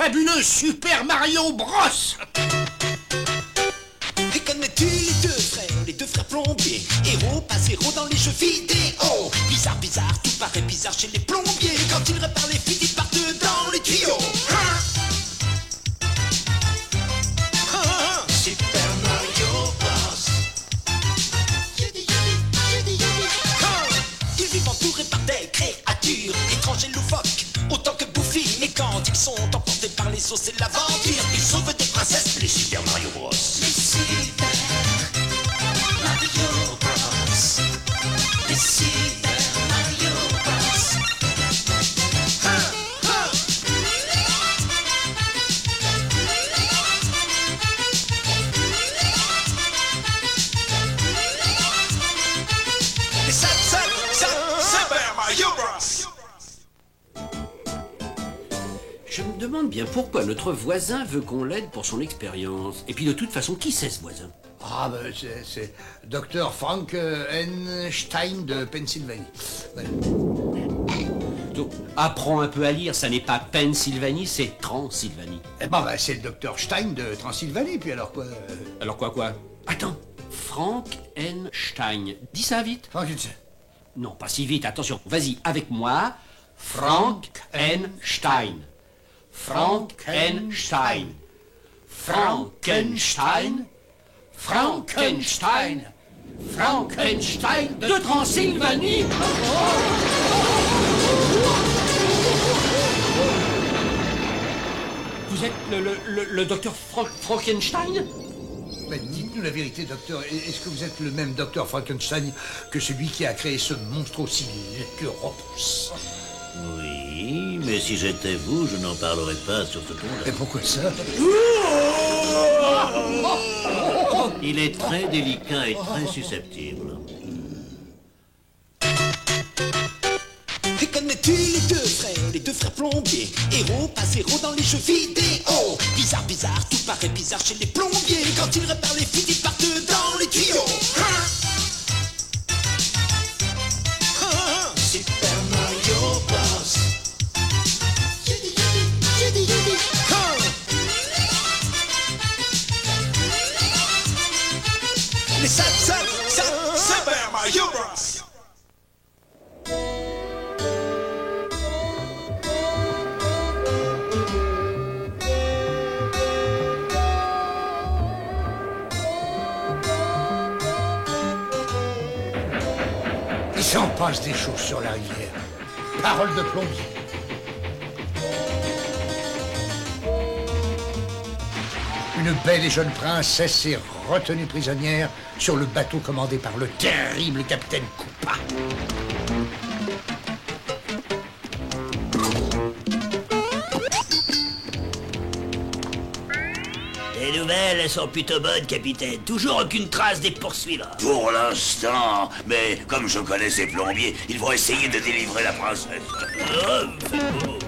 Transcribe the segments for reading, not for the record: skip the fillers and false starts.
fabuleux Super Mario Bros. Et connais-tu les deux frères plombiers? Héros, pas zéro dans les jeux vidéo. Bizarre, bizarre, tout paraît bizarre chez les plombiers. Quand ils réparent les fuites, ils partent dans les tuyaux. Super Mario Bros. Ils vivent entourés par des créatures étranges et loufoques, autant que bouffies. Et quand ils sont emportés par les eaux, c'est l'aventure. Ils sauvent des princesses, les Super Mario Bros. Les Super Mario Bros. Les Super Mario Bros. Super Mario Bros. Je me demande bien pourquoi notre voisin veut qu'on l'aide pour son expérience. Et puis de toute façon, qui c'est ce voisin? Ah ben c'est Dr Frank Einstein de Pennsylvanie. Voilà. Donc, apprends un peu à lire, ça n'est pas Pennsylvanie, c'est Transylvanie. Eh ben, c'est le Dr Stein de Transylvanie, puis alors quoi Alors quoi? Attends, Frank Einstein. Dis ça vite. Frankenstein. Non, pas si vite, attention. Vas-y, avec moi. Frank Einstein. Frankenstein. Frankenstein. Frankenstein. Frankenstein de Transylvanie. Vous êtes le docteur Frankenstein? Ben, dites-nous la vérité, docteur. Est-ce que vous êtes le même docteur Frankenstein que celui qui a créé ce monstre aussi laid que repousse? Oui, mais si j'étais vous, je n'en parlerais pas sur ce ton-là. Et pourquoi ça? Il est très délicat et très susceptible. Et connais-tu les deux frères plombiers? Héros, pas zéro dans les jeux vidéo. Bizarre, bizarre, tout paraît bizarre chez les plombiers. Quand ils réparent les fuites, ils partent dans les tuyaux. Super Mario Bros. Les Super Mario Bros. Il s'en passe des choses sur la rivière. Parole de plombier. Une belle et jeune princesse est retenue prisonnière sur le bateau commandé par le terrible capitaine Koopa. Les nouvelles, elles sont plutôt bonnes, capitaine. Toujours aucune trace des poursuivants. Pour l'instant, mais comme je connais ces plombiers, ils vont essayer de délivrer la princesse. Oh, vous faites beau.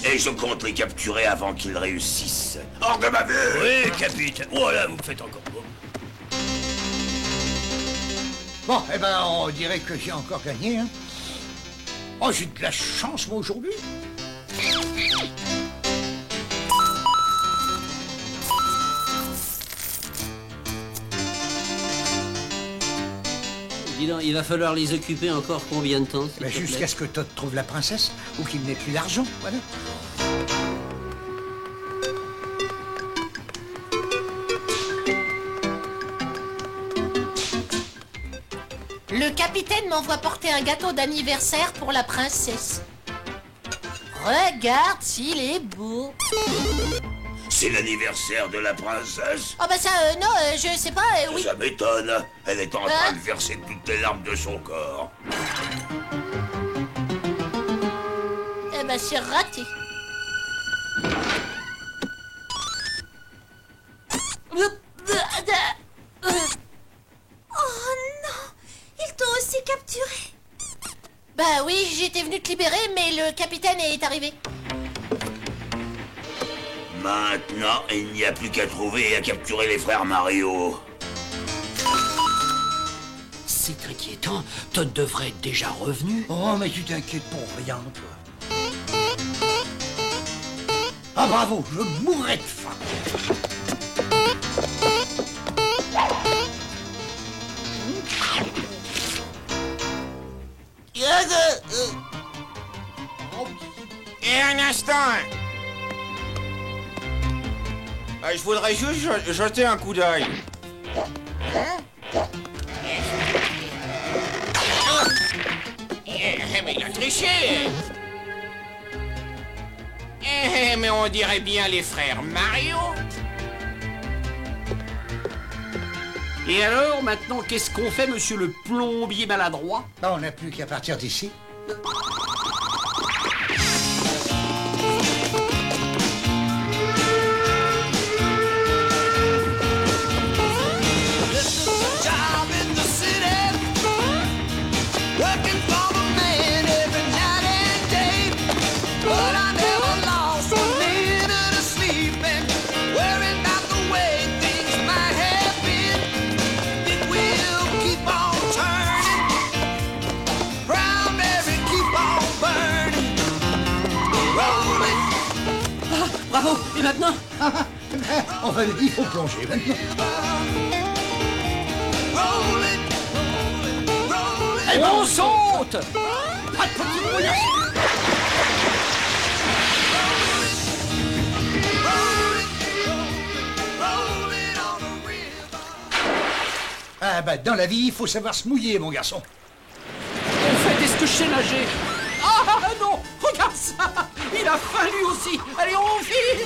Et je compte les capturer avant qu'ils réussissent. Hors de ma vue! Oui, capitaine. Oh là, vous me faites encore beau. Bon, eh ben, on dirait que j'ai encore gagné, hein. Oh, j'ai de la chance, moi, aujourd'hui. Dis donc, il va falloir les occuper encore combien de temps, s'il Ben, te plaît? jusqu'à ce que Todd trouve la princesse, ou qu'il n'ait plus d'argent, voilà. Le capitaine m'envoie porter un gâteau d'anniversaire pour la princesse. Regarde s'il est beau. C'est l'anniversaire de la princesse? Oh bah ça, non, je sais pas, oui. Ça m'étonne. Elle est en train de verser toutes les larmes de son corps. Eh ben c'est raté. Oh non! Ils t'ont aussi capturé! Bah oui, j'étais venu te libérer, mais le capitaine est arrivé. Maintenant, il n'y a plus qu'à trouver et à capturer les frères Mario. C'est inquiétant. Todd devrait être déjà revenu. Oh, mais tu t'inquiètes pour rien, toi. Ah bravo, je mourrais de faim. Et un instant. Je voudrais juste jeter un coup d'œil. Mais il a triché. Mais on dirait bien les frères Mario. Et alors, maintenant, qu'est-ce qu'on fait, monsieur le plombier maladroit? Bah, on n'a plus qu'à partir d'ici. Bravo. Et maintenant? Enfin, il faut plonger maintenant. Et on saute. Pas de petit moyen. Ah bah, dans la vie, il faut savoir se mouiller, mon garçon. En fait, est-ce que je sais nager? Ah non! Regarde ça! Il a faim lui aussi! Allez, on file!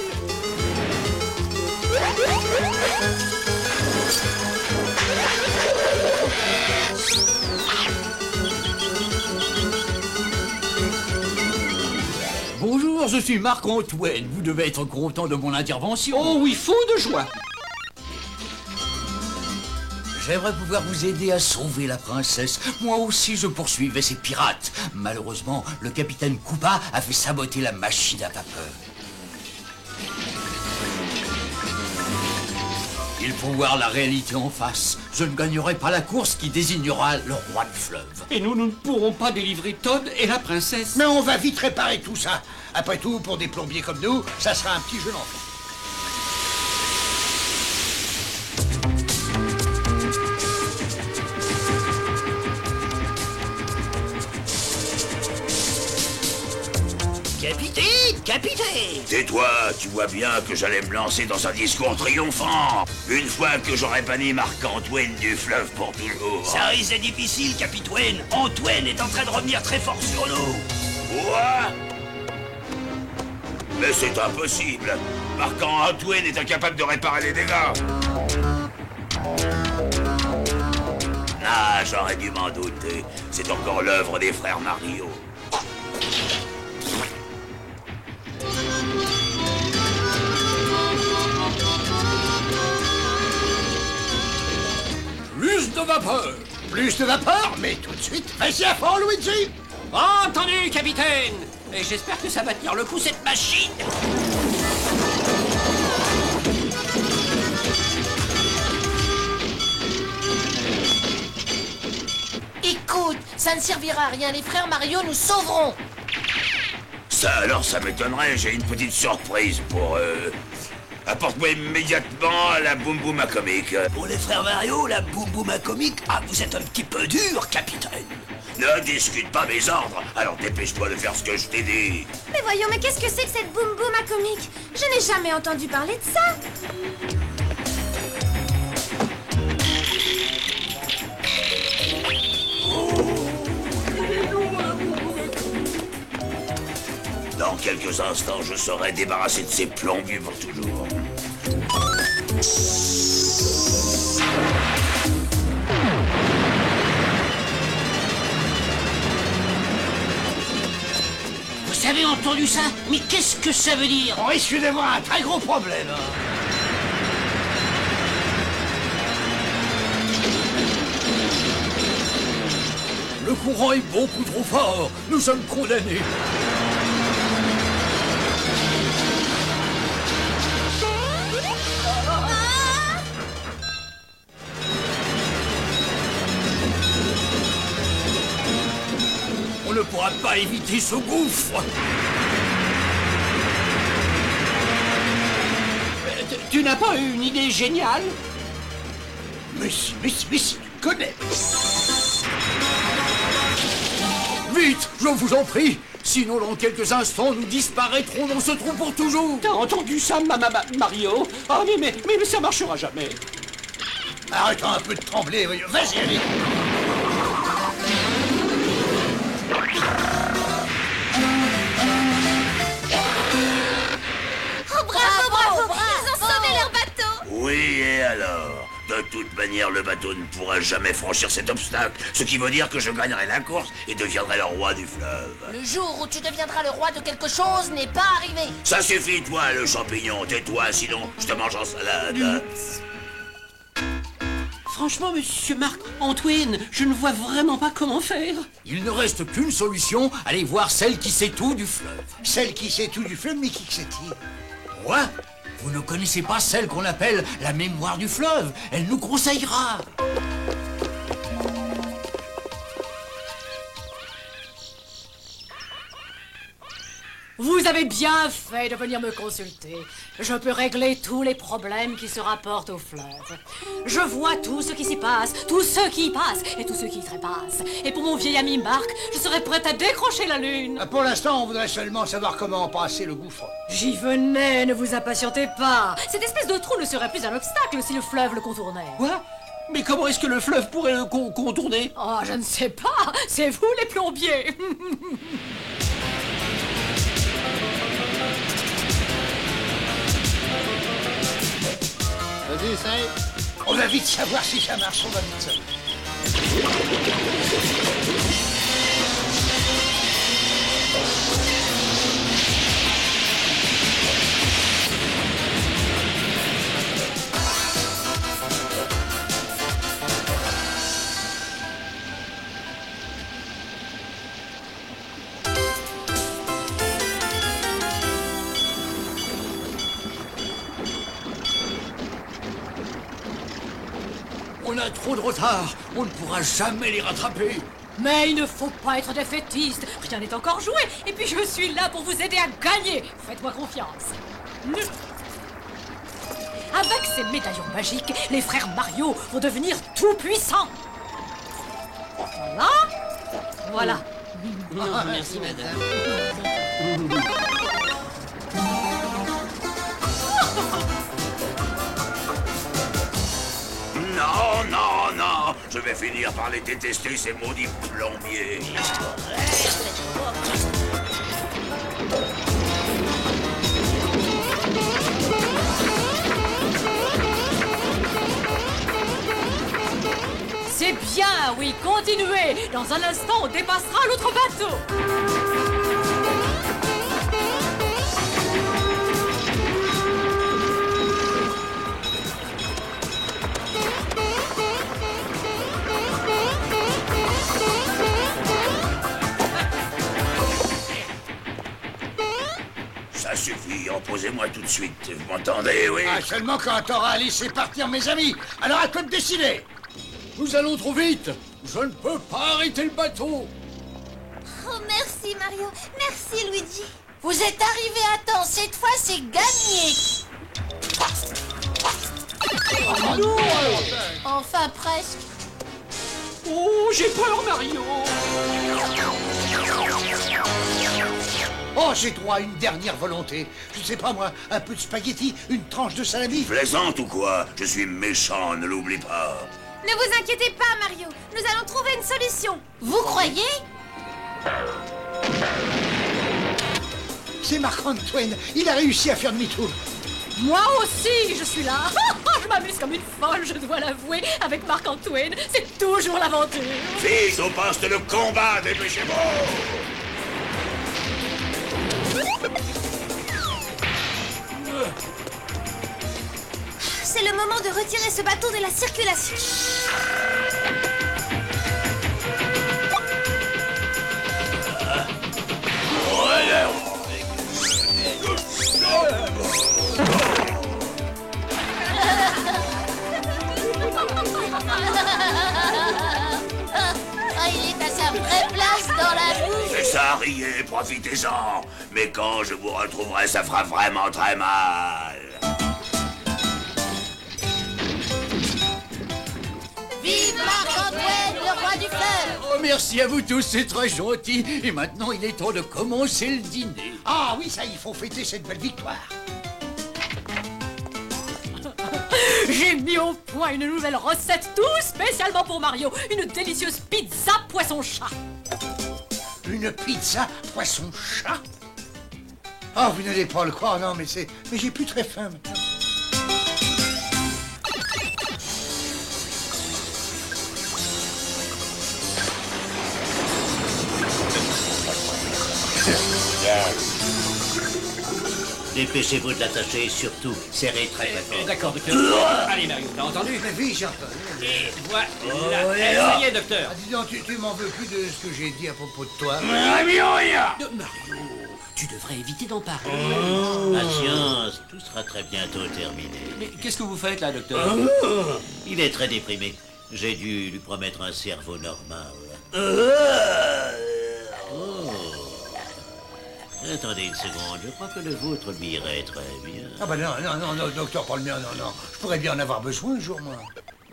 Bonjour, je suis Marc-Antoine. Vous devez être content de mon intervention. Oh oui, fou de joie! J'aimerais pouvoir vous aider à sauver la princesse. Moi aussi, je poursuivais ces pirates. Malheureusement, le capitaine Koopa a fait saboter la machine à vapeur. Il faut voir la réalité en face. Je ne gagnerai pas la course qui désignera le roi du fleuve. Et nous ne pourrons pas délivrer Todd et la princesse. Mais on va vite réparer tout ça. Après tout, pour des plombiers comme nous, ça sera un petit jeu d'enfant. Capitaine! Tais-toi, tu vois bien que j'allais me lancer dans un discours triomphant. Une fois que j'aurais banni Marc-Antoine du fleuve pour toujours. Ça risque d'être difficile, Capitaine. Antoine est en train de revenir très fort sur nous. Quoi? Mais c'est impossible. Marc-Antoine est incapable de réparer les dégâts. Ah, j'aurais dû m'en douter. C'est encore l'œuvre des frères Mario. Plus de vapeur! Plus de vapeur, mais tout de suite, vas-y à fond, Luigi! Entendu, capitaine! Et j'espère que ça va tenir le coup, cette machine! Écoute, ça ne servira à rien, les frères Mario nous sauveront. Ça alors, ça m'étonnerait, j'ai une petite surprise pour eux. Apporte-moi immédiatement la Boum Boum Atomique. Pour les frères Mario, la Boum Boum Atomique, ah, vous êtes un petit peu dur, capitaine. Ne discute pas mes ordres, alors dépêche-toi de faire ce que je t'ai dit. Mais voyons, mais qu'est-ce que c'est que cette boum boum atomique? Je n'ai jamais entendu parler de ça. Dans quelques instants, je serai débarrassé de ces plombiers pour toujours. Vous avez entendu ça? Mais qu'est-ce que ça veut dire? On risque d'avoir un très gros problème. Le courant est beaucoup trop fort. Nous sommes condamnés. On ne pourra pas éviter ce gouffre. Tu n'as pas une idée géniale? Mais si, tu connais. Vite, je vous en prie. Sinon, dans quelques instants, nous disparaîtrons dans ce trou pour toujours. T'as entendu ça, Mario? Ah, mais ça marchera jamais. Arrêtons un peu de trembler, voyons. Vas-y, allez. Oh, bravo! Ils ont sauvé leur bateau! Oui, et alors? De toute manière, le bateau ne pourra jamais franchir cet obstacle, ce qui veut dire que je gagnerai la course et deviendrai le roi du fleuve. Le jour où tu deviendras le roi de quelque chose n'est pas arrivé. Ça suffit, toi, le champignon, tais-toi, sinon je te mange en salade. Franchement, monsieur Marc-Antoine, je ne vois vraiment pas comment faire. Il ne reste qu'une solution, allez voir celle qui sait tout du fleuve. Celle qui sait tout du fleuve, mais qui sait-il? Quoi? Vous ne connaissez pas celle qu'on appelle la mémoire du fleuve? Elle nous conseillera. Vous avez bien fait de venir me consulter. Je peux régler tous les problèmes qui se rapportent au fleuve. Je vois tout ce qui s'y passe, tous ceux qui y passent et tous ceux qui y trépassent. Et pour mon vieil ami Marc, je serais prête à décrocher la lune. Pour l'instant, on voudrait seulement savoir comment passer le gouffre. J'y venais, ne vous impatientez pas. Cette espèce de trou ne serait plus un obstacle si le fleuve le contournait. Quoi? Mais comment est-ce que le fleuve pourrait le contourner? Oh, je ne sais pas. C'est vous les plombiers. Vas-y, ça. On va vite savoir si ça marche, on va vite savoir. On a trop de retard. On ne pourra jamais les rattraper. Mais il ne faut pas être défaitiste. Rien n'est encore joué. Et puis je suis là pour vous aider à gagner. Faites-moi confiance. Avec ces médaillons magiques, les frères Mario vont devenir tout puissants. Voilà. Voilà. Non, merci, madame. Non, non, non, je vais finir par les détester, ces maudits plombiers. C'est bien, oui, continuez. Dans un instant, on dépassera l'autre bateau. Ça suffit, reposez-moi tout de suite. Vous m'entendez, oui? Ah, seulement quand t'auras laissé partir mes amis. Alors à toi de décider. Nous allons trop vite. Je ne peux pas arrêter le bateau. Oh, merci Mario. Merci Luigi. Vous êtes arrivé à temps. Cette fois, c'est gagné. Oh non, alors. Enfin, presque. Oh, j'ai peur, Mario. Oh, j'ai droit à une dernière volonté. Je sais pas moi, un peu de spaghetti, une tranche de salami. Plaisante ou quoi? Je suis méchant, ne l'oublie pas. Ne vous inquiétez pas Mario. Nous allons trouver une solution. Vous croyez? C'est Marc-Antoine. Il a réussi à faire demi-tour. Moi aussi, je suis là. Je m'amuse comme une folle, je dois l'avouer. Avec Marc-Antoine, c'est toujours l'aventure. Vite, au poste le combat, dépêchez-vous. C'est le moment de retirer ce bateau de la circulation. Ah, il est à sa vraie place dans la boue. C'est ça, riez, profitez-en. Mais quand je vous retrouverai, ça fera vraiment très mal. merci à vous tous, c'est très gentil. Et maintenant, il est temps de commencer le dîner. Ah oui, ça, il faut fêter cette belle victoire. J'ai mis au point une nouvelle recette tout spécialement pour Mario. Une délicieuse pizza poisson-chat. Une pizza poisson-chat? Oh, vous n'allez pas le croire, non, mais j'ai plus très faim maintenant. Dépêchez-vous de l'attacher et surtout, serrez très fort. D'accord, docteur. Allez, Mario, t'as entendu? Oui, j'ai entendu. Et voilà. Ça y est, docteur. Ah, dis donc, tu m'en veux plus de ce que j'ai dit à propos de toi? Mario, tu devrais éviter d'en parler. Patience, tout sera très bientôt terminé. Mais qu'est-ce que vous faites là, docteur? Il est très déprimé. J'ai dû lui promettre un cerveau normal. Attendez une seconde, je crois que le vôtre lui irait très bien. Ah bah non, docteur, pas le mien, non. Je pourrais bien en avoir besoin un jour, moi.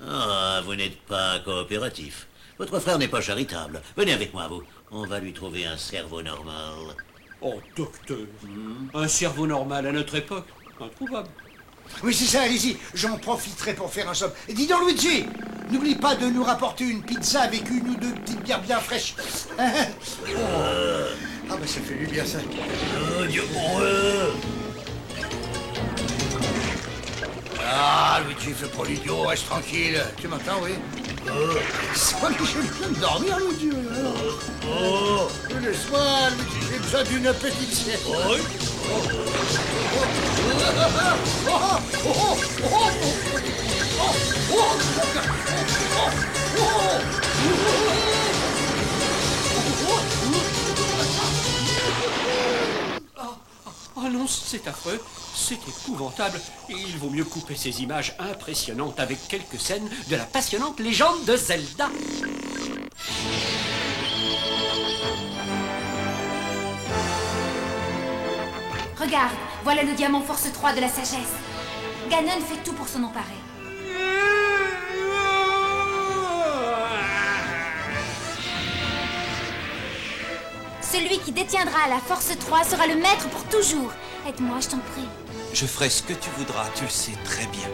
Ah, vous n'êtes pas coopératif. Votre frère n'est pas charitable. Venez avec moi, vous. On va lui trouver un cerveau normal. Oh, docteur. Un cerveau normal à notre époque, introuvable. Oui, c'est ça, allez-y, j'en profiterai pour faire un somme. Et dis donc, Luigi, n'oublie pas de nous rapporter une pizza avec une ou deux petites bières bien fraîches. Ah bah ça fait du bien, ça. Oh, Dieu bon. Ah, Luigi, fais pas l'idiot, reste tranquille. Tu m'entends, oui? C'est pas que je viens de dormir, Luigi. Laisse-moi, Luigi, j'ai besoin d'une petite sieste. Oh non, c'est affreux, c'est épouvantable. Il vaut mieux couper ces images impressionnantes avec quelques scènes de la passionnante légende de Zelda. Regarde, voilà le diamant force 3 de la sagesse. Ganon fait tout pour s'en emparer. Celui qui détiendra la force 3 sera le maître pour toujours. Aide-moi, je t'en prie. Je ferai ce que tu voudras, tu le sais très bien.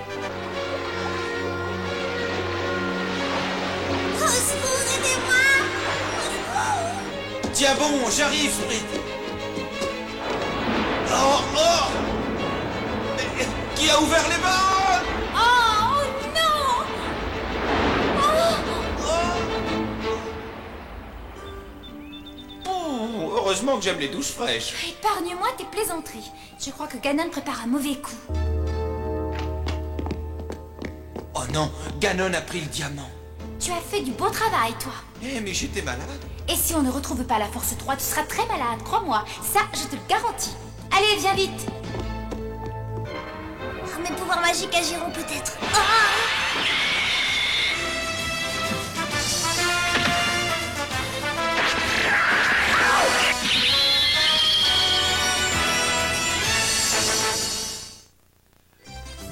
Au secours, aidez-moi! Tiens bon, j'arrive, Fred. Mais qui a ouvert les vannes? Oh non! Oh, heureusement que j'aime les douches fraîches. Épargne-moi tes plaisanteries. Je crois que Ganon prépare un mauvais coup. Oh non, Ganon a pris le diamant. Tu as fait du beau travail, toi. Eh, mais j'étais malade. Et si on ne retrouve pas la force 3, tu seras très malade, crois-moi. Ça, je te le garantis. Allez, viens vite. Mes pouvoirs magiques agiront peut-être.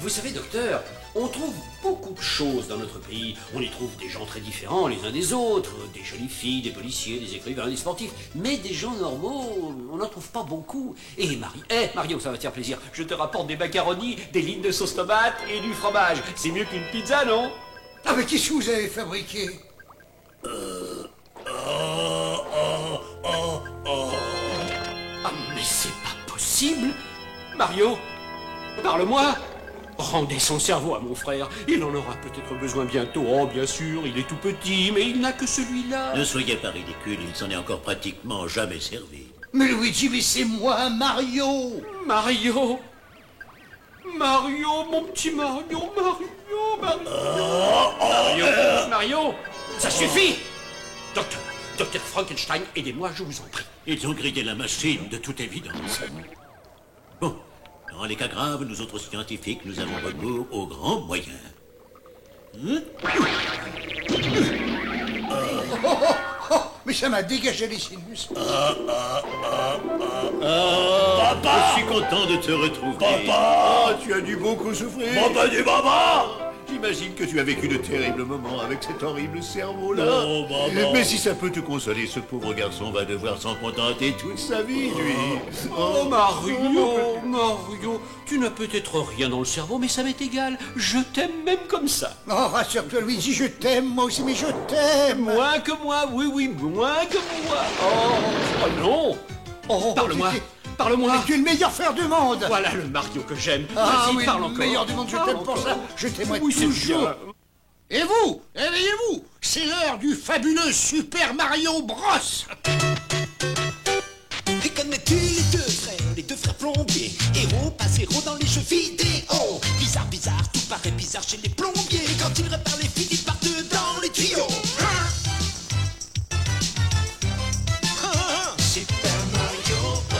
Vous savez, docteur, on trouve beaucoup de choses dans notre pays. On y trouve des gens très différents les uns des autres, des jolies filles, des policiers, des écrivains, des sportifs. Mais des gens normaux, on n'en trouve pas beaucoup. Et Mario, ça va te faire plaisir. Je te rapporte des macaronis, des lignes de sauce tomate et du fromage. C'est mieux qu'une pizza, non? Ah mais qu'est-ce que vous avez fabriqué? Ah, mais c'est pas possible! Mario, parle-moi! Rendez son cerveau à mon frère. Il en aura peut-être besoin bientôt. Oh, bien sûr, il est tout petit, mais il n'a que celui-là. Ne soyez pas ridicule, il s'en est encore pratiquement jamais servi. Mais Luigi, mais c'est moi, Mario! Mario, mon petit Mario, Mario, ça suffit! Docteur Frankenstein, aidez-moi, je vous en prie. Ils ont grillé la machine, de toute évidence. Bon, dans les cas graves, nous autres scientifiques, nous avons recours aux grands moyens. Mais ça m'a dégagé les sinus. Papa! Je suis content de te retrouver. Papa! Tu as dû beaucoup souffrir. Papa du baba! j'imagine que tu as vécu de terribles moments avec cet horrible cerveau-là. Oh, maman. Mais si ça peut te consoler, ce pauvre garçon va devoir s'en contenter toute sa vie, lui. Oh, Mario, tu n'as peut-être rien dans le cerveau, mais ça m'est égal. Je t'aime même comme ça. Oh, rassure-toi, Luigi, je t'aime, moi aussi, mais je t'aime. Moins que moi, oui, moins que moi. Oh non. Oh, parle-moi. Parle-moi. Tu es le meilleur frère du monde. Voilà le Mario que j'aime. Ah Vas-y, oui, parle le encore. meilleur du monde, je t'aime pour ça. Je t'aimerai Oui, c'est toujours. bien. Et vous, réveillez-vous. C'est l'heure du fabuleux Super Mario Bros. Et connais-tu les deux frères plombiers, héros pas zéro dans les jeux vidéo. Bizarre, tout paraît bizarre chez les plombiers. Quand ils réparent les fuites, ils partent dans les tuyaux. Super Mario Bros.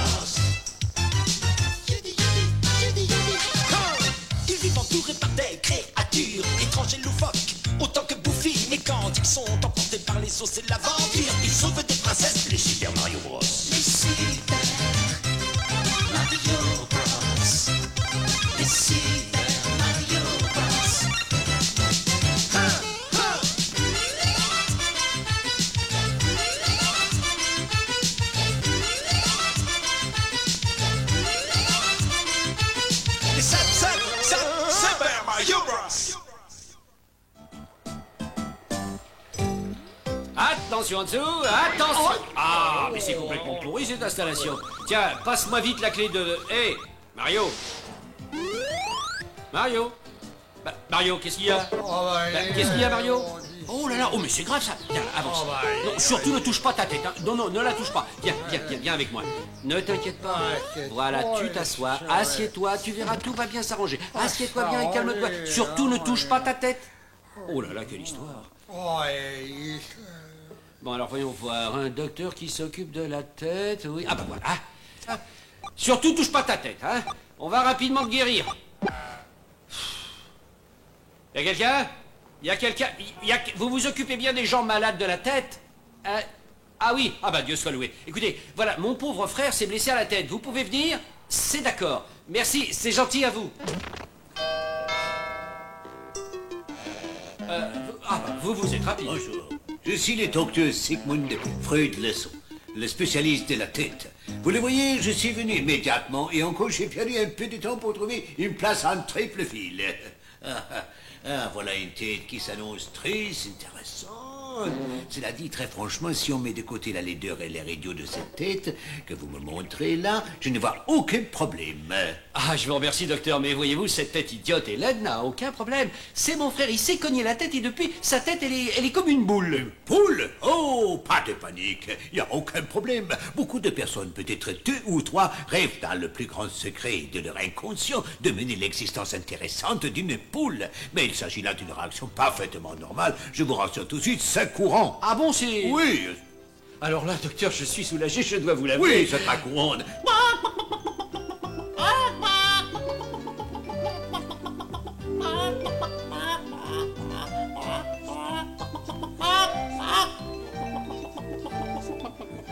Ils vivent entourés par des créatures étranges et loufoques, autant que Buffy. Et quand ils sont emportés par les eaux, c'est l'aventure. Ils sauvent des princesses, les Super Mario Bros. Les Super Mario Bros. Les Super Mario Bros. Les Super Mario Bros. Attention en dessous, attention. Ah, mais c'est complètement pourri cette installation. Tiens, passe-moi vite la clé de... Hé, Mario. Mario, qu'est-ce qu'il y a? Qu'est-ce qu'il y a, Mario? Oh là là, oh mais c'est grave ça. Viens, avance. Non, surtout ne touche pas ta tête. Hein. Non, ne la touche pas. Viens avec moi. Ne t'inquiète pas. Voilà, tu t'assois. Assieds-toi, tu verras, tout va bien s'arranger. Assieds-toi bien et calme-toi. Surtout ne touche pas ta tête. Oh là là, quelle histoire. Bon, alors voyons voir. Un docteur qui s'occupe de la tête. Oui. Ah bah voilà. Ah. Surtout touche pas ta tête, hein. On va rapidement te guérir. Y a quelqu'un? Vous vous occupez bien des gens malades de la tête? Ah oui. Ah bah Dieu soit loué. Écoutez, voilà, mon pauvre frère s'est blessé à la tête. Vous pouvez venir? C'est d'accord. Merci, c'est gentil à vous. Vous êtes rapide. Bonjour. Je suis le docteur Sigmund Freud-Lesson, le spécialiste de la tête. Vous le voyez, je suis venu immédiatement et encore j'ai perdu un peu de temps pour trouver une place en triple file. Voilà une tête qui s'annonce très intéressante. Cela dit, très franchement, si on met de côté la laideur et les radios de cette tête que vous me montrez là, je ne vois aucun problème. Ah, je vous remercie, docteur, mais voyez-vous, cette tête idiote et laide n'a aucun problème. C'est mon frère, il s'est cogné la tête et depuis, sa tête, elle est comme une boule. Une boule? Oh, pas de panique, il n'y a aucun problème. Beaucoup de personnes, peut-être 2 ou 3, rêvent dans le plus grand secret de leur inconscient de mener l'existence intéressante d'une boule. Mais il s'agit là d'une réaction parfaitement normale. Je vous rassure tout de suite, c'est courant. Ah bon, c'est... Oui. Alors là, docteur, je suis soulagé, je dois vous l'avouer. Oui, c'est pas courant.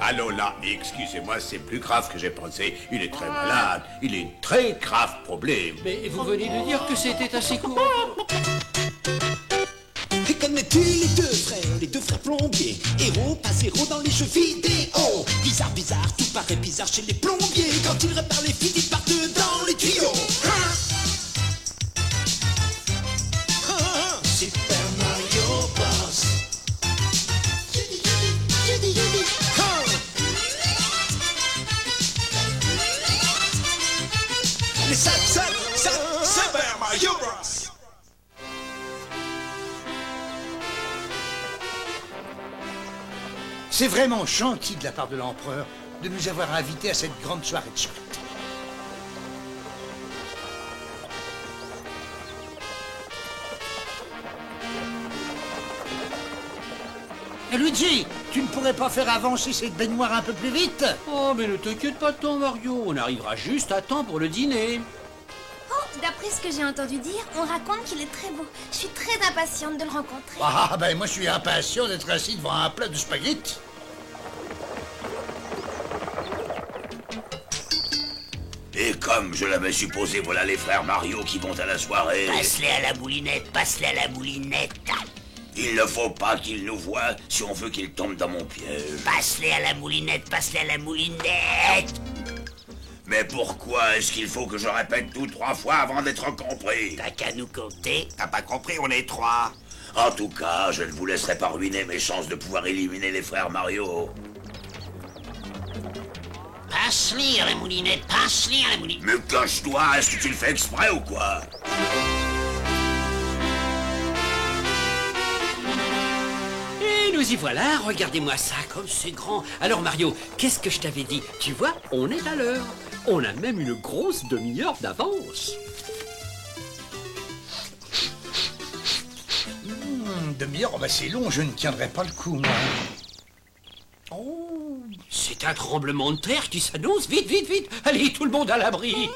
Allô là, excusez-moi, c'est plus grave que j'ai pensé. Il est très malade. Il a un très grave problème. Mais vous venez de dire que c'était assez courant. Et connais-tu les deux frères plombiers, héros pas zéro dans les jeux vidéo. Bizarre, tout paraît bizarre chez les plombiers. Quand ils réparent les fuites, ils partent dans les tuyaux. Super Mario Bros. Les Super Mario Bros. C'est vraiment gentil de la part de l'empereur de nous avoir invités à cette grande soirée de charité. Luigi, tu ne pourrais pas faire avancer cette baignoire un peu plus vite? Oh, mais ne t'inquiète pas tant, Mario. On arrivera juste à temps pour le dîner. Oh, d'après ce que j'ai entendu dire, on raconte qu'il est très beau. Je suis très impatiente de le rencontrer. Ah, ben moi je suis impatient d'être assis devant un plat de spaghettis. Et Comme je l'avais supposé, voilà les frères Mario qui vont à la soirée. Passe-les à la moulinette, passe-les à la moulinette. Il ne faut pas qu'ils nous voient si on veut qu'ils tombent dans mon piège. Passe-les à la moulinette, passe-les à la moulinette. Mais pourquoi est-ce qu'il faut que je répète tout 3 fois avant d'être compris? T'as qu'à nous compter. T'as pas compris, on est 3. En tout cas, je ne vous laisserai pas ruiner mes chances de pouvoir éliminer les frères Mario. Passe-les à la moulinette, passe-les à la moulinette. Mais cache-toi, est-ce que tu le fais exprès ou quoi? Et nous y voilà, regardez-moi ça, comme c'est grand. Alors Mario, qu'est-ce que je t'avais dit? Tu vois, on est à l'heure. On a même une grosse demi-heure d'avance. Demi-heure, oh bah c'est long, je ne tiendrai pas le coup, moi. Oh, c'est un tremblement de terre qui s'annonce. Vite, vite, vite. Allez, tout le monde à l'abri.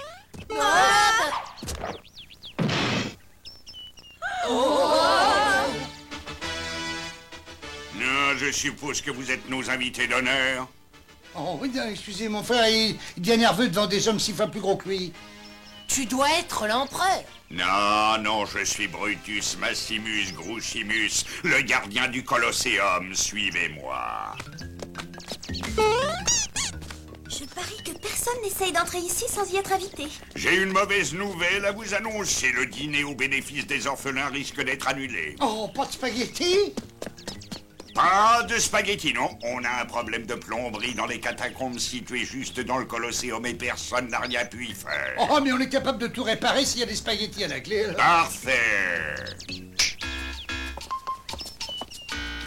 Non, je suppose que vous êtes nos invités d'honneur. Oh oui, excusez mon frère, il devient nerveux devant des hommes 6 fois plus gros que lui. Tu dois être l'empereur. Non, non, je suis Brutus Maximus Grucimus, le gardien du Colosseum. Suivez-moi. Je parie que personne n'essaye d'entrer ici sans y être invité. J'ai une mauvaise nouvelle à vous annoncer. Le dîner au bénéfice des orphelins risque d'être annulé. Oh, pas de spaghettis? Pas de spaghettis, non. On a un problème de plomberie dans les catacombes situées juste dans le Colosseum et personne n'a rien pu y faire. Oh, mais on est capable de tout réparer s'il y a des spaghettis à la clé. Parfait.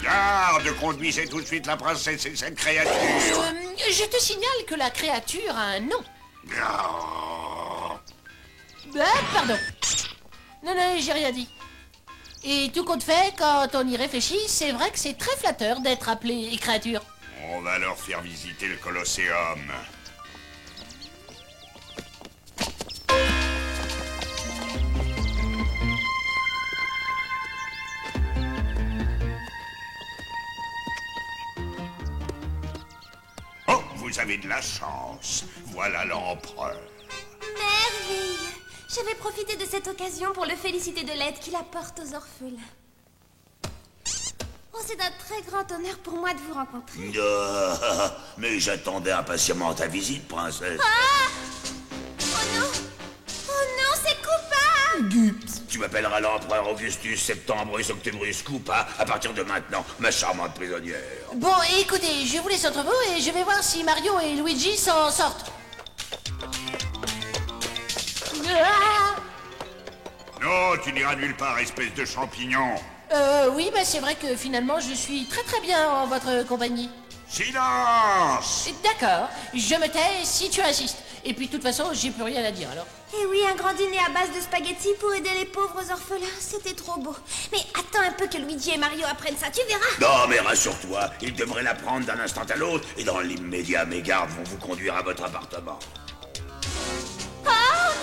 Garde, conduisez tout de suite la princesse et cette créature. Je te signale que la créature a un nom. Pardon. Non, non, j'ai rien dit. Et tout compte fait, quand on y réfléchit, c'est vrai que c'est très flatteur d'être appelé créature. On va leur faire visiter le Colosseum. Oh, vous avez de la chance. Voilà l'empereur. Merveille! J'avais profité de cette occasion pour le féliciter de l'aide qu'il apporte aux orphelins. Oh, c'est un très grand honneur pour moi de vous rencontrer. Mais j'attendais impatiemment ta visite, princesse. Ah! Oh non! Oh non, c'est coupable! Tu m'appelleras l'empereur Augustus Septembrus Octobrus Koopa à partir de maintenant, ma charmante prisonnière. Bon, écoutez, je vous laisse entre vous et je vais voir si Mario et Luigi s'en sortent. Non, tu n'iras nulle part, espèce de champignon. Oui, bah c'est vrai que finalement je suis très très bien en votre compagnie. Silence! D'accord, je me tais si tu insistes. Et puis de toute façon, j'ai plus rien à dire alors. Eh oui, un grand dîner à base de spaghettis pour aider les pauvres orphelins, c'était trop beau. Mais attends un peu que Luigi et Mario apprennent ça, tu verras. Non, mais rassure-toi, ils devraient l'apprendre d'un instant à l'autre, et dans l'immédiat, mes gardes vont vous conduire à votre appartement. Ah!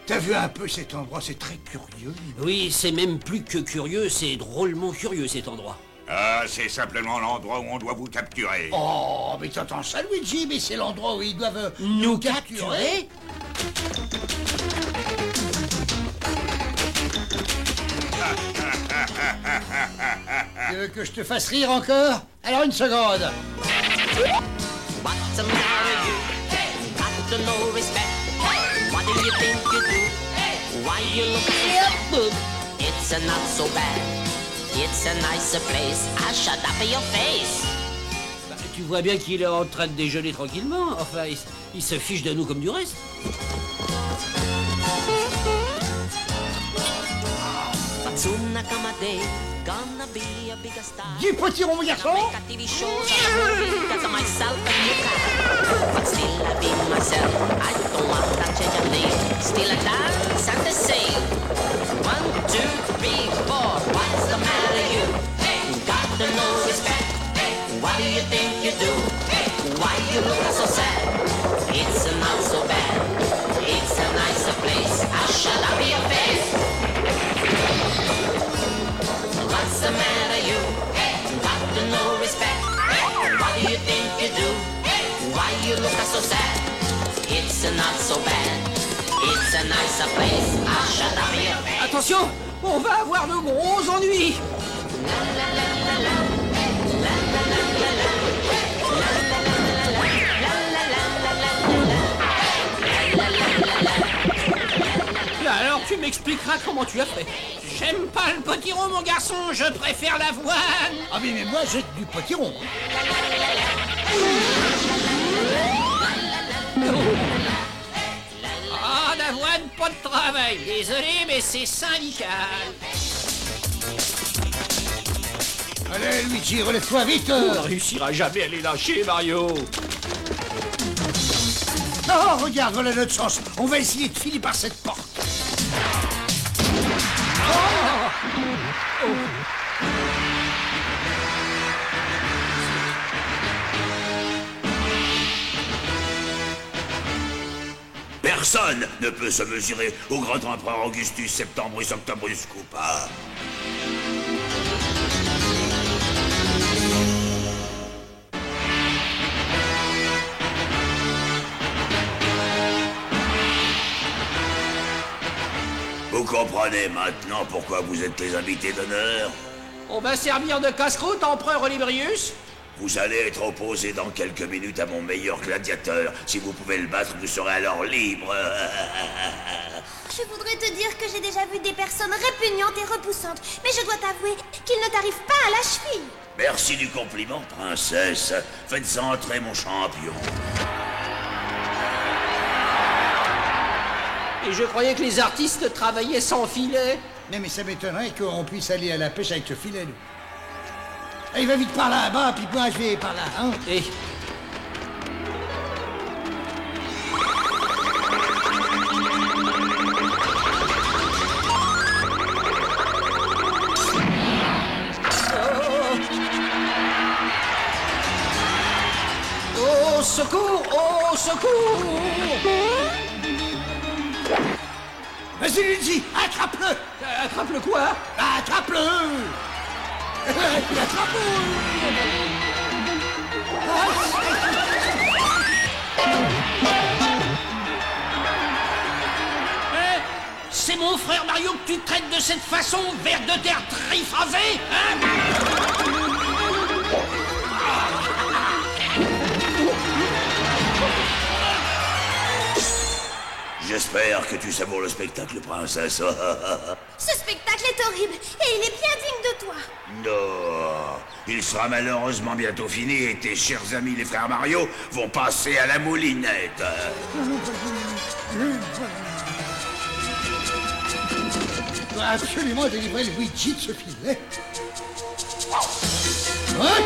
T'as vu un peu cet endroit, c'est très curieux. Oui, c'est même plus que curieux, c'est drôlement curieux cet endroit. Ah, c'est simplement l'endroit où on doit vous capturer. Oh, mais t'entends ça, Luigi, mais c'est l'endroit où ils doivent Nous capturer? Tu veux que je te fasse rire encore? Alors une seconde. What's the matter you? Got no respect. What do you think you do? Why you look so It's not so bad. It's a nicer place. I shut up your face. Bah, tu vois bien qu'il est en train de déjeuner tranquillement. Enfin, il se fiche de nous comme du reste. Soon come a day, gonna be a bigger star. Du potiron, mon garçon. TV shows because of myself and you can. But still I be myself. I don't want to change a name. Still I dance and the same. 1, 2, 3, 4. What's the matter you? Got no respect. What do you think you do? Why you look so sad? It's not so bad. It's a nicer place. I shall be so sad, it's not so bad. It's a nicer place, I shut up your face. Attention, on va avoir de gros ennuis. Là alors, tu m'expliqueras comment tu as fait. J'aime pas le potiron, mon garçon, je préfère l'avoine. Ah mais moi, j'ai du potiron. Ah, d'avoine, pas de travail. Désolé, mais c'est syndical. Allez, Luigi, relève-toi vite. On ne réussira jamais à les lâcher, Mario. Oh, regarde, voilà notre chance. On va essayer de filer par cette porte. Personne ne peut se mesurer au grand empereur Augustus Septembrus Octobrus Koopa. Vous comprenez maintenant pourquoi vous êtes les invités d'honneur? On va servir de casse-croûte, empereur Oliverius. Vous allez être opposé dans quelques minutes à mon meilleur gladiateur. Si vous pouvez le battre, vous serez alors libre. Je voudrais te dire que j'ai déjà vu des personnes répugnantes et repoussantes, mais je dois t'avouer qu'il ne t'arrive pas à la cheville. Merci du compliment, princesse. Faites entrer mon champion. Et je croyais que les artistes travaillaient sans filet. Non, mais ça m'étonnerait qu'on puisse aller à la pêche avec ce filet, nous. Allez, va vite par là-bas, puis moi je vais par là, hein. Et... Oh, secours! Oh, secours! Vas-y, Luigi, attrape-le. Attrape-le quoi? Attrape-le. Attrape-le. C'est mon frère Mario que tu traites de cette façon, ver de terre trifrasé, hein? J'espère que tu savoures le spectacle, princesse. Ce spectacle est horrible, et il est bien digne de toi. Non, il sera malheureusement bientôt fini et tes chers amis les frères Mario vont passer à la moulinette. Je dois absolument délivrer Luigi de ce filet. Ouais.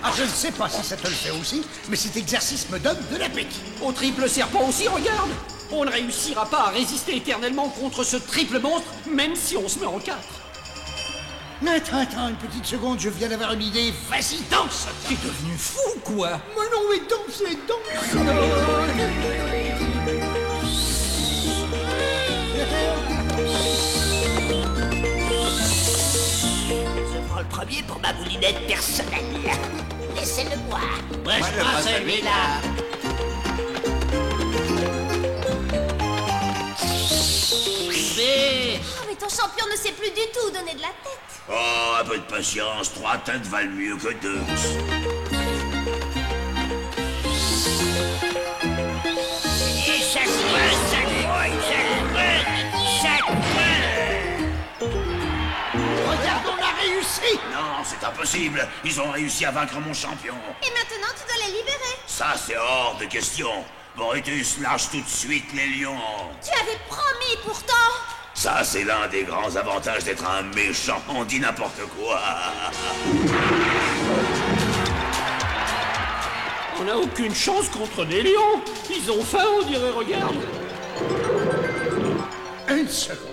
Ah, je ne sais pas si ça te le fait aussi, mais cet exercice me donne de l'appétit. Au triple serpent aussi, regarde! On ne réussira pas à résister éternellement contre ce triple monstre, même si on se met en quatre. Mais attends, une petite seconde, je viens d'avoir une idée. Vas-y, danse! T'es devenu fou, quoi! Mais non, mais danse! Je prends le premier pour ma moulinette personnelle. Laissez-le moi. Moi, je prends celui-là. Oh, mais ton champion ne sait plus du tout donner de la tête. Oh, un peu de patience, 3 têtes valent mieux que 2. Regarde, on a réussi! Non, c'est impossible. Ils ont réussi à vaincre mon champion. Et maintenant, tu dois les libérer. Ça, c'est hors de question. Brutus, lâche tout de suite les lions. Tu avais promis pourtant. Ça, c'est l'un des grands avantages d'être un méchant. On dit n'importe quoi. On n'a aucune chance contre les lions. Ils ont faim, on dirait, regarde. Une seconde.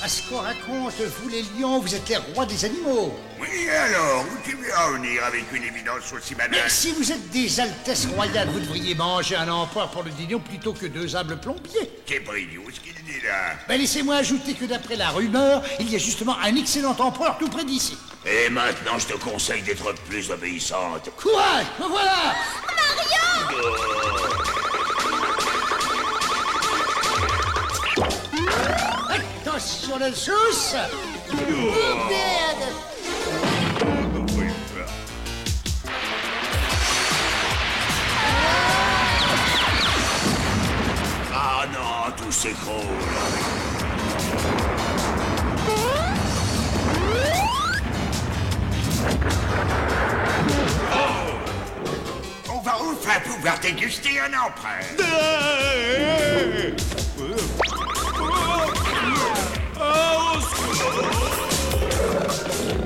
À ce qu'on raconte, vous les lions, vous êtes les rois des animaux. Oui, alors, où tu veux en venir avec une évidence aussi banale? Mais si vous êtes des altesses royales, vous devriez manger un empereur pour le dîner plutôt que deux humbles plombiers. C'est pas idiot ce qu'il dit là. Ben laissez-moi ajouter que d'après la rumeur, il y a justement un excellent empereur tout près d'ici. Et maintenant, je te conseille d'être plus obéissante. Courage, me voilà. Attention la sauce. Merde. Ah non, tout s'écroule. On va enfin pouvoir déguster un empereur.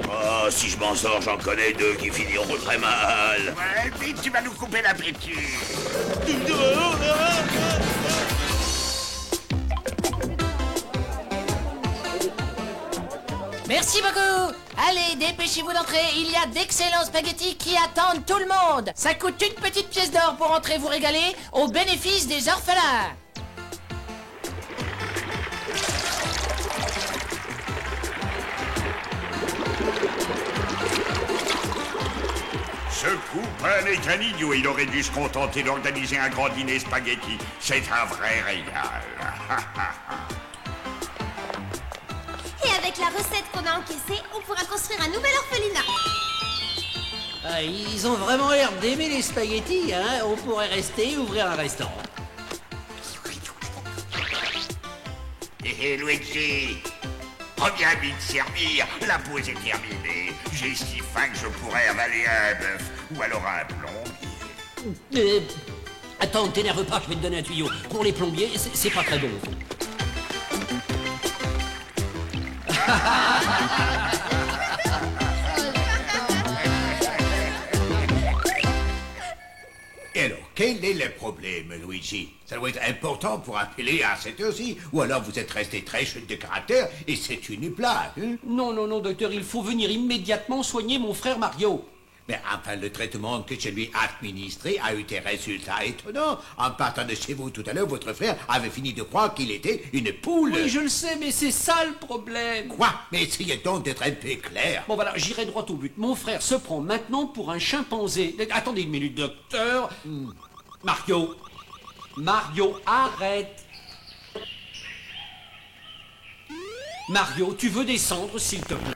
Oh, si je m'en sors, j'en connais deux qui finiront très mal. Ouais, vite, tu vas nous couper l'appétit. Merci beaucoup. Allez, dépêchez-vous d'entrer. Il y a d'excellents spaghettis qui attendent tout le monde. Ça coûte une petite pièce d'or pour entrer vous régaler au bénéfice des orphelins. Ce coupin n'est qu'un idiot. Il aurait dû se contenter d'organiser un grand dîner spaghetti. C'est un vrai régal. Et avec la recette qu'on a encaissée, on pourra construire un nouvel orphelinat. Ah, ils ont vraiment l'air d'aimer les spaghettis, hein. On pourrait rester et ouvrir un restaurant. Hé, Luigi, reviens vite servir. La pause est terminée. J'ai si faim que je pourrais avaler un bœuf ou alors un plombier. Attends, t'énerve pas, je vais te donner un tuyau. Pour les plombiers, c'est pas très bon. Et alors, quel est le problème, Luigi? Ça doit être important pour appeler à cette heure-ci, ou alors vous êtes resté très jeune de caractère et c'est une blague, hein? Non, non, non, docteur, il faut venir immédiatement soigner mon frère Mario. Mais enfin, le traitement que je lui ai administré a eu des résultats étonnants. En partant de chez vous tout à l'heure, votre frère avait fini de croire qu'il était une poule. Oui, je le sais, mais c'est ça le problème. Quoi? Mais essayez donc d'être un peu clair. Bon, voilà, j'irai droit au but. Mon frère se prend maintenant pour un chimpanzé. Attendez une minute, docteur. Mario. Mario, arrête. Mario, tu veux descendre, s'il te plaît?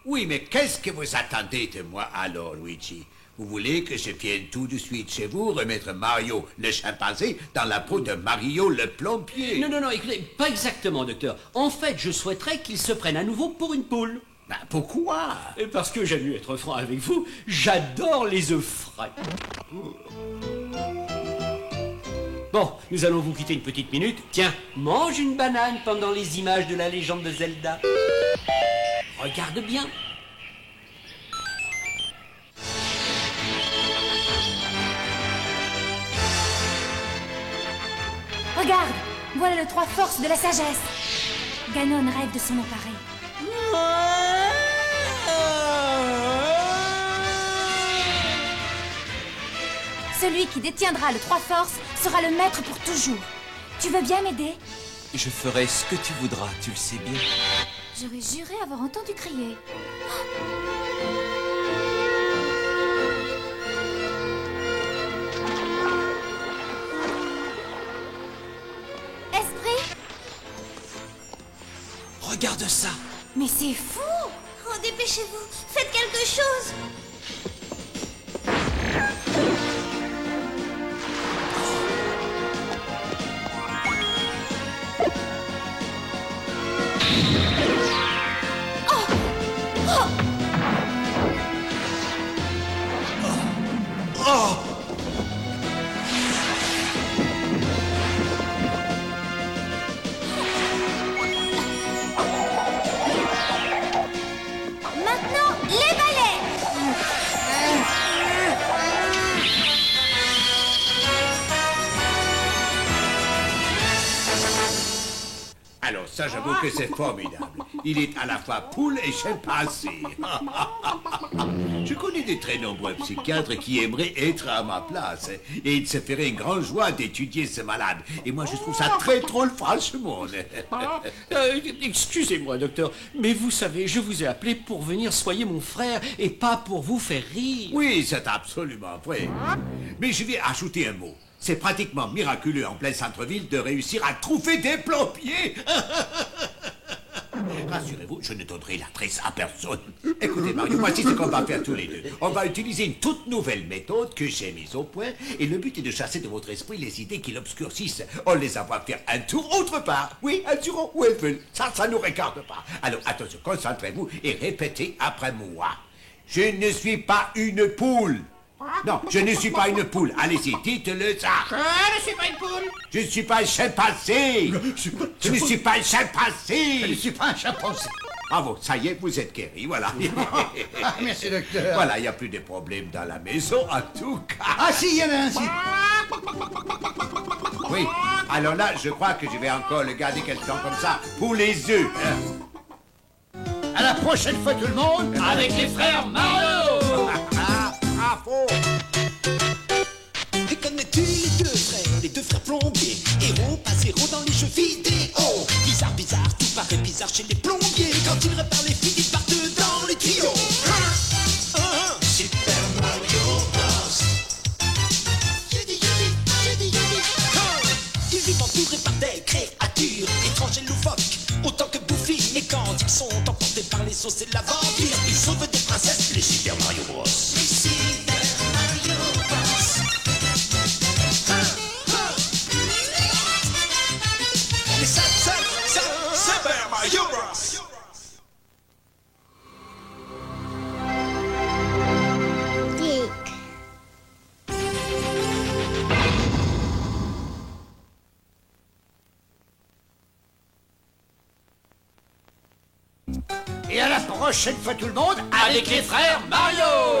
Oui, mais qu'est-ce que vous attendez de moi alors, Luigi? Vous voulez que je vienne tout de suite chez vous remettre Mario le chimpanzé dans la peau de Mario le plombier? Non, non, non, écoutez, pas exactement, docteur. En fait, je souhaiterais qu'il se prenne à nouveau pour une poule. Ben, pourquoi? Et parce que j'aime mieux être franc avec vous, j'adore les œufs frais. Bon, nous allons vous quitter une petite minute. Tiens, mange une banane pendant les images de la légende de Zelda. Regarde bien. Regarde, voilà le trois forces de la sagesse. Ganon rêve de s'en emparer. Celui qui détiendra le trois forces sera le maître pour toujours. Tu veux bien m'aider? Je ferai ce que tu voudras, tu le sais bien. J'aurais juré avoir entendu crier. Esprit? Regarde ça. Mais c'est fou! Oh, dépêchez-vous! Faites quelque chose! Maintenant, les balais! ça, j'avoue que c'est formidable. Il est à la fois poule et chimpanzé. Je connais de très nombreux psychiatres qui aimeraient être à ma place. Et ils se feraient une grande joie d'étudier ce malade. Et moi, je trouve ça très drôle, franchement. Excusez-moi, docteur, mais vous savez, je vous ai appelé pour venir soigner mon frère et pas pour vous faire rire. Oui, c'est absolument vrai. Mais je vais ajouter un mot. C'est pratiquement miraculeux en plein centre-ville de réussir à trouver des plombiers. Rassurez-vous, je ne donnerai l'adresse à personne. Écoutez, Mario, voici ce qu'on va faire tous les deux. On va utiliser une toute nouvelle méthode que j'ai mise au point, et le but est de chasser de votre esprit les idées qui l'obscurcissent. On les envoie faire un tour autre part. Oui, un tour où elles veulent. Ça nous regarde pas. Alors, attention, concentrez-vous et répétez après moi. Je ne suis pas une poule. Non, je ne suis pas une poule. Allez-y, dites-le ça. Je ne suis pas une poule. Je ne suis pas un chimpanzé. Je ne suis pas un chimpanzé. Je ne suis pas un chimpanzé. Bravo, ça y est, vous êtes guéri, voilà. Ah, merci, docteur. Voilà, il n'y a plus de problème dans la maison, en tout cas. Ah si, il y en a un, si. Oui, alors là, je crois que je vais encore le garder quelque temps comme ça, pour les œufs. À la prochaine fois, tout le monde. Avec les frères Mario. Bravo. Et connais-tu les deux frères plombiers, héros pas zéro dans les jeux vidéo. Bizarre, tout paraît bizarre chez les plombiers. Quand ils réparent les filles, ils partent dans les tuyaux. Super Mario Bros. Ils vivent entourés par des créatures étranges et loufoques, autant que bouffies. Et quand ils sont emportés par les os et l'aventure, ils sauvent des princesses, les Super Mario Bros. Les Super Mario Bros. Les Super Mario Bros. Et à la prochaine fois, tout le monde. Avec les frères Mario.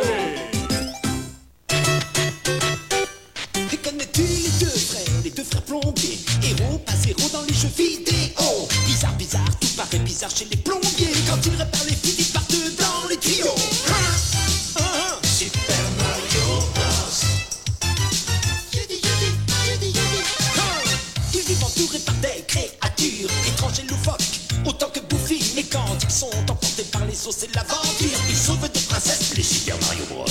Et connais-tu les deux frères plombiers, héros pas zéro dans les jeux vidéo. Bizarre, tout paraît bizarre chez les plombiers. Quand ils réparent les filles, ils partent dans les tuyaux. Super Mario Bros. Ils vivent entourés par des créatures étranges et loufoques, autant que bouffies. Mais quand ils sont emportés par les os et l'aventure, ils sauvent des princesses, les Super Mario Bros.